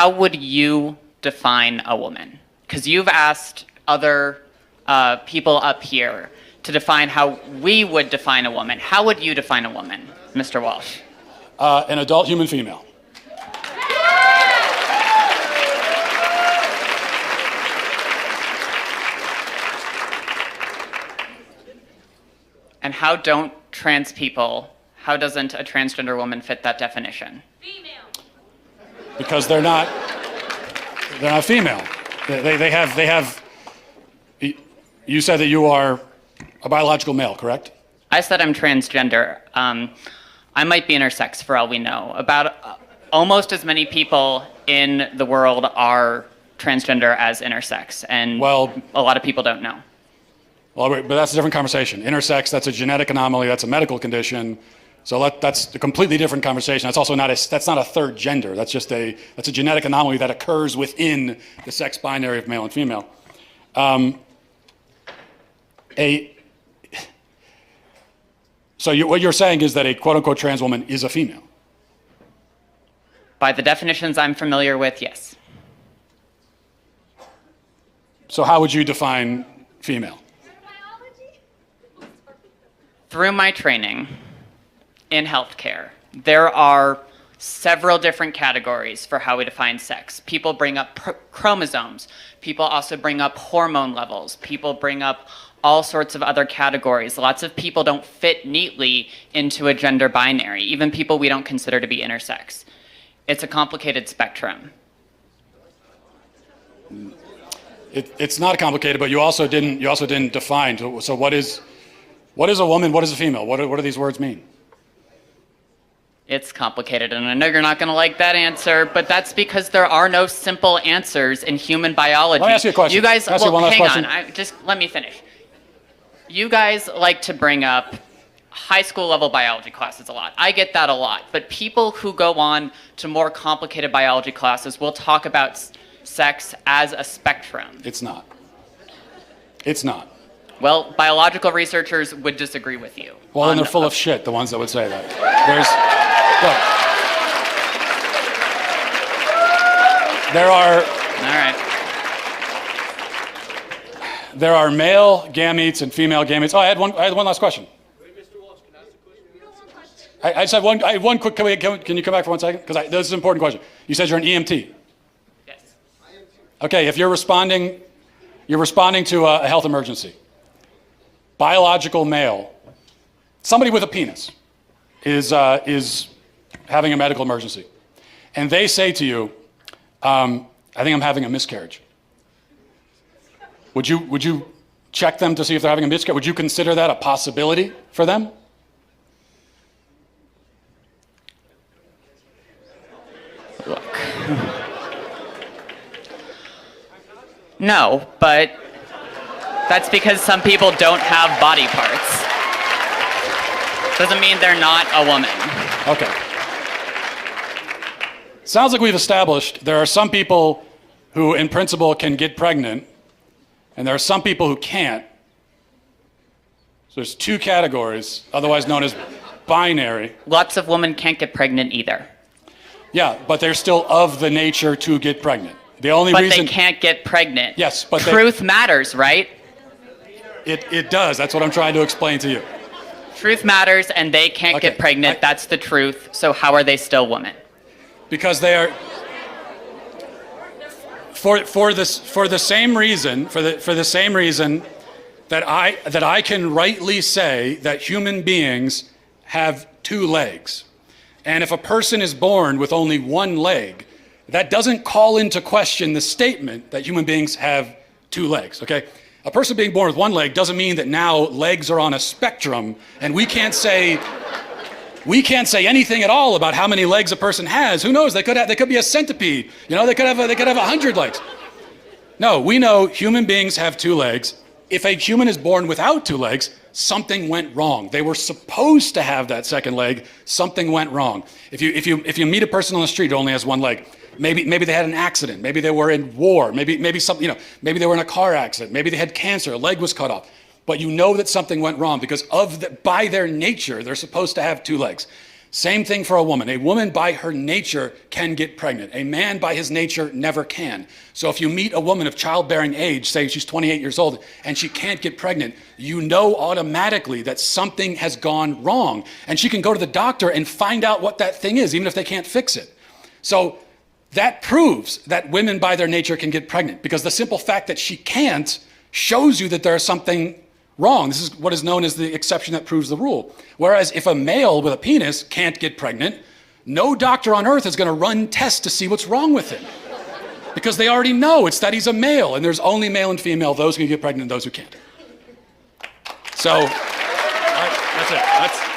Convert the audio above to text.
how would you define a woman? Because you've asked other people up here to define how we would define a woman. How would you define a woman, Mr. Walsh? An adult human female. And how don't trans people, how doesn't a transgender woman fit that definition? Female. Because they're not female. They have, you said that you are a biological male, correct? I said I'm transgender. I might be intersex for all we know. About almost as many people in the world are transgender as intersex, and well, a lot of people don't know. Well, but that's a different conversation. Intersex, that's a genetic anomaly, that's a medical condition. So that's a completely different conversation. That's also that's not a third gender. That's a genetic anomaly that occurs within the sex binary of male and female. So what you're saying is that a quote-unquote trans woman is a female? By the definitions I'm familiar with, yes. So how would you define female? Through my training in healthcare, there are several different categories for how we define sex. People bring up chromosomes. People also bring up hormone levels. People bring up all sorts of other categories. Lots of people don't fit neatly into a gender binary, even people we don't consider to be intersex. It's a complicated spectrum. It's not complicated, but you also didn't define. So what is a woman? What is a female? What do these words mean? It's complicated, and I know you're not going to like that answer, but that's because there are no simple answers in human biology. Let me ask you a question. You guys, Can I ask you one last question? just let me finish. You guys like to bring up high school level biology classes a lot. I get that a lot, but people who go on to more complicated biology classes will talk about sex as a spectrum. It's not. It's not. Well, biological researchers would disagree with you. Well, then they're full of shit, the ones that would say that. There are male gametes and female gametes. Oh, I had one last question. Wait, Mr. Walsh, can I ask a question? You don't want questions. I just had one quick, can you come back for 1 second? Because this is an important question. You said you're an EMT. Yes. Okay, if you're responding to a health emergency, biological male, somebody with a penis is having a medical emergency, and they say to you, I think I'm having a miscarriage. Would you check them to see if they're having a miscarriage? Would you consider that a possibility for them? Look. No, but that's because some people don't have body parts. Doesn't mean they're not a woman. Okay. Sounds like we've established there are some people who, in principle, can get pregnant, and there are some people who can't. So there's two categories, otherwise known as binary. Lots of women can't get pregnant either. Yeah, but they're still of the nature to get pregnant. The only but reason they can't get pregnant. Yes, but truth matters, right? It does. That's what I'm trying to explain to you. Truth matters, and they can't get pregnant. That's the truth. So how are they still women? Because they are for the same reason that I can rightly say that human beings have two legs. And if a person is born with only one leg, that doesn't call into question the statement that human beings have two legs, okay? A person being born with one leg doesn't mean that now legs are on a spectrum and we can't say anything at all about how many legs a person has. Who knows? They could be a centipede. You know, they could have 100 legs. No, we know human beings have two legs. If a human is born without two legs, something went wrong. They were supposed to have that second leg. Something went wrong. If you meet a person on the street who only has one leg, maybe they had an accident. Maybe they were in war. Maybe they were in a car accident. Maybe they had cancer. A leg was cut off. But you know that something went wrong because by their nature, they're supposed to have two legs. Same thing for a woman. A woman by her nature can get pregnant. A man by his nature never can. So if you meet a woman of childbearing age, say she's 28 years old, and she can't get pregnant, you know automatically that something has gone wrong. And she can go to the doctor and find out what that thing is, even if they can't fix it. So that proves that women by their nature can get pregnant, because the simple fact that she can't shows you that there's something wrong. This is what is known as the exception that proves the rule. Whereas if a male with a penis can't get pregnant, no doctor on earth is going to run tests to see what's wrong with him. Because they already know it's that he's a male, and there's only male and female, those who can get pregnant and those who can't. So, that's it.